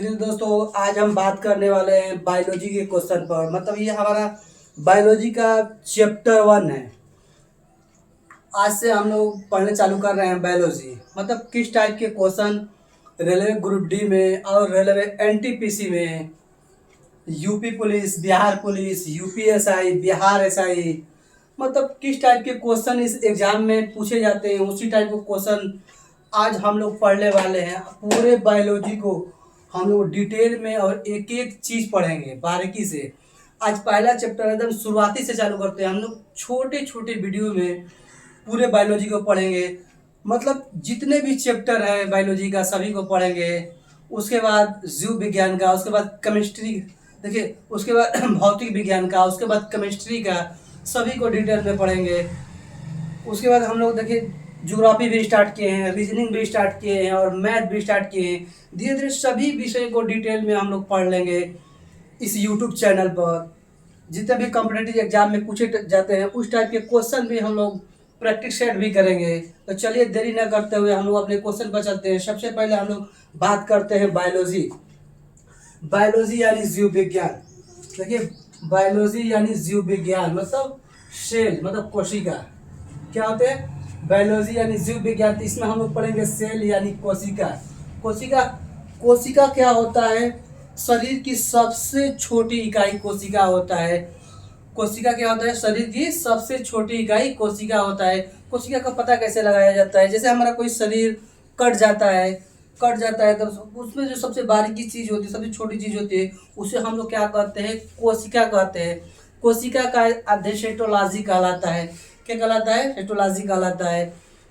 चलिए दोस्तों, आज हम बात करने वाले हैं बायोलॉजी के क्वेश्चन पर। मतलब ये हमारा बायोलॉजी का चैप्टर 1 है। आज से हम लोग पढ़ने चालू कर रहे हैं बायोलॉजी। मतलब किस टाइप के क्वेश्चन रेलवे ग्रुप डी में और रेलवे एनटीपीसी में, UP police, Bihar police, UPSI, Bihar SI, मतलब किस टाइप के क्वेश्चन इस एग्जाम में पूछे जाते हैं, उसी टाइप के क्वेश्चन आज हम लोग पढ़ने वाले हैं। पूरे बायोलॉजी को हम लोग डिटेल में और एक एक चीज पढ़ेंगे बारीकी से। आज पहला चैप्टर एकदम शुरुआती से चालू करते हैं। हम लोग छोटे छोटे वीडियो में पूरे बायोलॉजी को पढ़ेंगे। मतलब जितने भी चैप्टर है बायोलॉजी का सभी को पढ़ेंगे। उसके बाद जीव विज्ञान का, उसके बाद केमिस्ट्री, देखिए उसके बाद भौतिक विज्ञान का, उसके बाद केमिस्ट्री का, सभी को डिटेल में पढ़ेंगे। उसके बाद हम लोग देखिए ज्योग्राफी भी स्टार्ट किए हैं, रीजनिंग भी स्टार्ट किए हैं और मैथ भी स्टार्ट किए हैं। धीरे धीरे सभी विषय को डिटेल में हम लोग पढ़ लेंगे इस यूट्यूब चैनल पर। जितने भी कॉम्पिटेटिव एग्जाम में पूछे जाते हैं उस टाइप के क्वेश्चन भी हम लोग प्रैक्टिस सेट भी करेंगे। तो चलिए देरी न करते हुए हम लोग अपने क्वेश्चन पर चलते हैं। सबसे पहले हम लोग बात करते हैं बायोलॉजी। बायोलॉजी यानी जीव विज्ञान। देखिए बायोलॉजी यानी जीव विज्ञान मतलब सेल, मतलब कोशिका। क्या होते हैं? बायोलॉजी यानी जीव विज्ञान। तो इसमें हम लोग पढ़ेंगे सेल यानी कोशिका। कोशिका कोशिका क्या होता है? शरीर की सबसे छोटी इकाई कोशिका होता है। कोशिका क्या होता है? शरीर की सबसे छोटी इकाई कोशिका होता है। कोशिका का पता कैसे लगाया जाता है? जैसे हमारा कोई शरीर कट जाता है तो उसमें जो सबसे बारीकी चीज होती है, सबसे छोटी चीज होती है, उसे हम लोग क्या कहते हैं? कोशिका कहते हैं। कोशिका का अध्ययन साइटोलॉजी कहलाता है। क्या कहलाता है? साइटोलॉजी कहलाता है।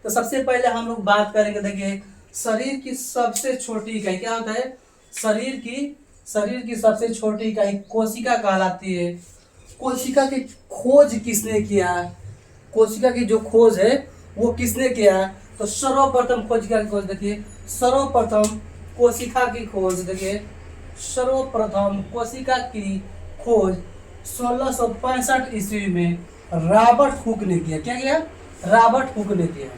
तो सबसे पहले हम लोग बात करेंगे, देखिए शरीर की सबसे छोटी इकाई क्या होता है? शरीर की सबसे छोटी इकाई कोशिका कहलाती है। कोशिका की खोज किसने किया? कोशिका की जो खोज है वो किसने किया? तो सर्वप्रथम कोशिका की खोज देखिए, सर्वप्रथम कोशिका की खोज देखिए, सर्वप्रथम कोशिका की खोज 1665 ईस्वी में रॉबर्ट हुक ने किया। क्या किया? रॉबर्ट हुक ने किया।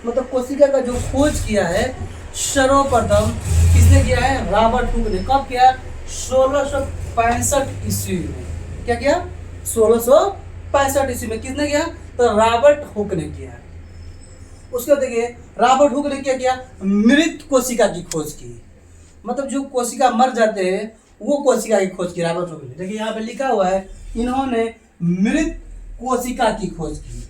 मतलब कोशिका का जो खोज किया है सर्वप्रथम किसने किया है? रॉबर्ट हुक ने। कब किया? 1665 ईस्वी में। क्या किया? 1665 ईस्वी में किसने किया? तो रॉबर्ट हुक ने किया। उसके बाद देखिए रॉबर्ट हुक ने क्या किया? मृत कोशिका की खोज की। मतलब जो कोशिका मर जाते हैं वो कोशिका की खोज की रॉबर्ट हुक ने। देखिए यहाँ पे लिखा हुआ है इन्होंने मृत कोशिका की खोज की।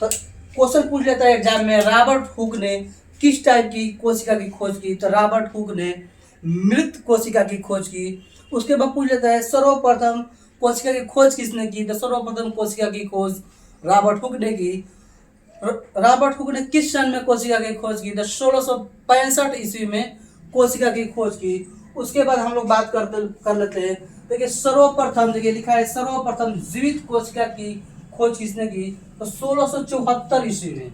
तो क्वेश्चन पूछ लेता है एग्जाम में, रॉबर्ट हुक ने किस टाइप की कोशिका की खोज की? तो रॉबर्ट हुक ने मृत कोशिका की खोज की। उसके बाद पूछ लेता है सर्वप्रथम कोशिका की खोज किसने की? तो सर्वप्रथम कोशिका की खोज रॉबर्ट हुक ने की। रॉबर्ट हुक ने किस सन में कोशिका की खोज की? तो 1665 ईस्वी में कोशिका की खोज की। उसके बाद हम लोग बात कर लेते हैं। देखिए सर्वप्रथम, देखिए लिखा है सर्वप्रथम जीवित कोशिका की खोज किसने की? तो 1674 ईस्वी में।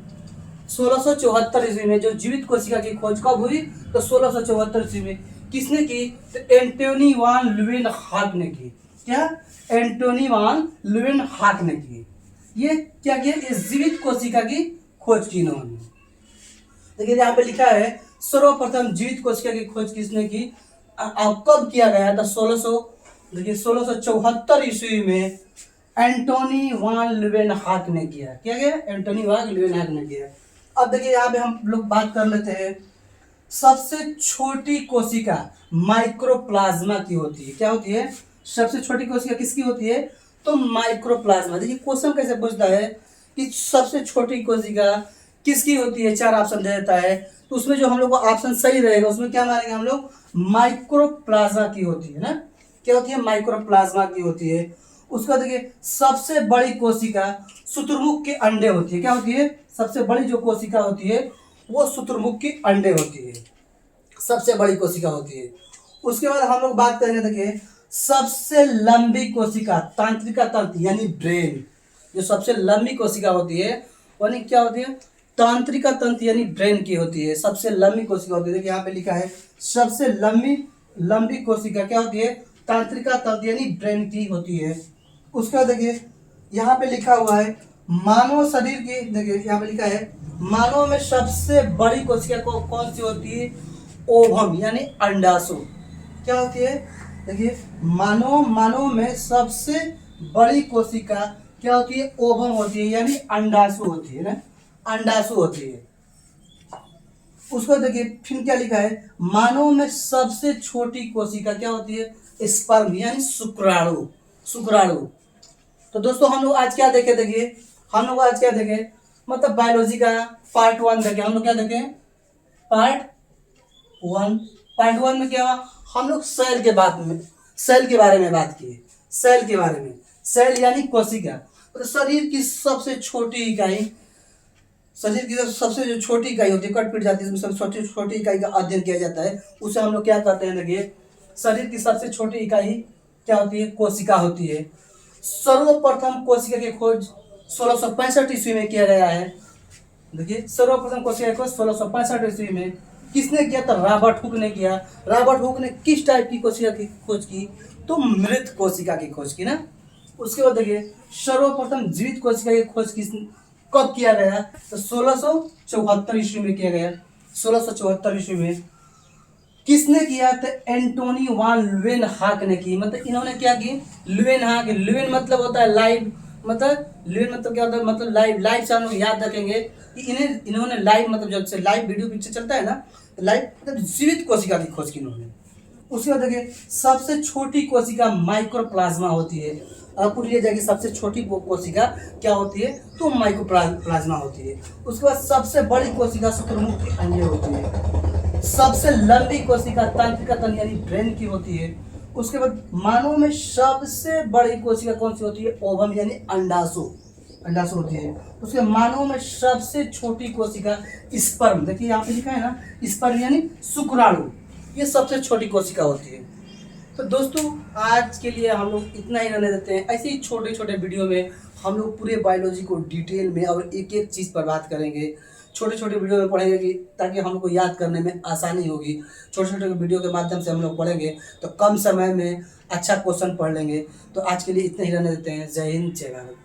1674 ईस्वी में जो जीवित कोशिका की खोज कब हुई? तो 1674 ईस्वी में। किसने की? तो एंटोनी वान ल्यूवेनहॉक ने की। क्या? एंटोनी वान ल्यूवेनहॉक ने की। ये क्या किया? इस जीवित कोशिका की खोज की इन्होंने। देखिए यहाँ पे लिखा है सर्वप्रथम जीवित कोशिका की खोज किसने की? अब कब किया गया था? 1674 ईस्वी में एंटोनी वान ल्यूवेनहॉक ने किया। क्या किया? एंटोनी वान ल्यूवेनहॉक ने किया। अब देखिए यहाँ पे हम लोग बात कर लेते हैं सबसे छोटी कोशिका माइक्रोप्लाज्मा की होती है। क्या होती है? सबसे छोटी कोशिका किसकी होती है? तो माइक्रोप्लाज्मा। देखिए क्वेश्चन कैसे पूछता है कि सबसे छोटी कोशिका किसकी होती है? 4 ऑप्शन दे देता है। तो उसमें जो हम लोग को ऑप्शन सही रहेगा उसमें क्या मारेंगे हम लोग? माइक्रोप्लाज्मा की होती है ना। क्या होती है? माइक्रोप्लाज्मा की होती है। उसका देखिए सबसे बड़ी कोशिका शुतुरमुर्ग के अंडे होती है। क्या होती है? सबसे बड़ी जो कोशिका होती है वो शुतुरमुर्ग की अंडे होती है, सबसे बड़ी कोशिका होती है। उसके बाद हम लोग बात करेंगे, देखिए सबसे लंबी कोशिका तांत्रिका तंत्र यानी ब्रेन। जो सबसे लंबी कोशिका होती है यानी क्या होती है? तांत्रिका तंत्र यानी ब्रेन की होती है। सबसे लंबी कोशिका होती है। देखिए यहाँ पे लिखा है सबसे लंबी कोशिका क्या होती है? तांत्रिका तंत्र यानी ब्रेन की होती है। उसके बाद देखिए यहाँ पे लिखा हुआ है मानव शरीर की, देखिए यहाँ पे लिखा है मानव में सबसे बड़ी कोशिका कौन सी होती है? ओवम यानी अंडाशु क्या होती है। देखिए मानव में सबसे बड़ी कोशिका क्या होती है, ओवम होती है यानी अंडाशु होती है ना, अंडाशु होती है। उसको देखिए फिर क्या लिखा है, मानव में सबसे छोटी कोशिका क्या होती है, स्पर्म यानी शुक्राणु, शुक्राणु। तो दोस्तों हम लोग आज क्या देखे, देखिए हम लोग आज क्या देखे, मतलब बायोलॉजी का पार्ट 1 देखे। हम लोग क्या देखे, पार्ट 1। पार्ट 1 में क्या हुआ, हम लोग सेल के बाद में, सेल के बारे में बात किए, सेल के बारे में। सेल यानी कोशिका, तो शरीर की सबसे छोटी इकाई, शरीर की सबसे जो छोटी इकाई होती है, कट पिट जाती है, उसमें सबसे छोटी छोटी इकाई का अध्ययन किया जाता है, उसे हम लोग क्या कहते हैं। देखिए शरीर की सबसे छोटी इकाई क्या होती है, कोशिका होती है। सर्वप्रथम कोशिका की खोज 1665 ईस्वी में किया गया है। देखिए सर्वप्रथम कोशिका की खोज 1665 ईस्वी में किसने किया, तो रॉबर्ट हुक ने किया। रॉबर्ट हुक ने किस टाइप की कोशिका की खोज की, तो मृत कोशिका की खोज की ना। उसके बाद देखिए सर्वप्रथम जीवित कोशिका की खोज किस कब किया गया, तो 1674 ईस्वी में किया गया। 1674 ईस्वी में किसने किया, तो एंटोनी वान लुवेनहाक ने की। मतलब इन्होंने क्या की, लुवेनहाक, लुवेन मतलब होता है लाइव, मतलब लुवेन मतलब क्या होता है, मतलब लाइव, लाइव से हम लोग याद रखेंगे कि इन्होंने लाइव मतलब जब से लाइव वीडियो पिक्चर चलता है ना, लाइव मतलब जीवित कोशिका की खोज की इन्होंने। उसके बाद देखिए सबसे छोटी कोशिका माइक्रोप्लाज्मा होती है। अब पूछ लिया जाएगी सबसे छोटी कोशिका क्या होती है, तो माइक्रोप्लाज्मा होती है। उसके बाद सबसे बड़ी कोशिका शुक्रमुखी अंडे होती है। सबसे लंबी कोशिका तंत्रिका तंत्र यानी ब्रेन की होती है। उसके बाद मानव में सबसे बड़ी कोशिका कौन सी होती है, ओवम यानी अंडाशु, अंडाशु होती है। उसके मानव में सबसे छोटी कोशिका स्पर्म, देखिए यहाँ पे लिखा है ना, स्पर्म यानी शुक्राणु, ये सबसे छोटी कोशिका होती है। तो दोस्तों आज के लिए हम लोग इतना ही रहने देते हैं। ऐसे ही छोटे छोटे वीडियो में हम लोग पूरे बायोलॉजी को डिटेल में और एक एक चीज़ पर बात करेंगे। छोटे छोटे वीडियो में पढ़ेंगे कि ताकि हम लोग को याद करने में आसानी होगी। छोटे छोटे वीडियो के माध्यम से हम लोग पढ़ेंगे तो कम समय में अच्छा क्वेश्चन पढ़ लेंगे। तो आज के लिए इतना ही रहने देते हैं। जय हिंद, जय भारत।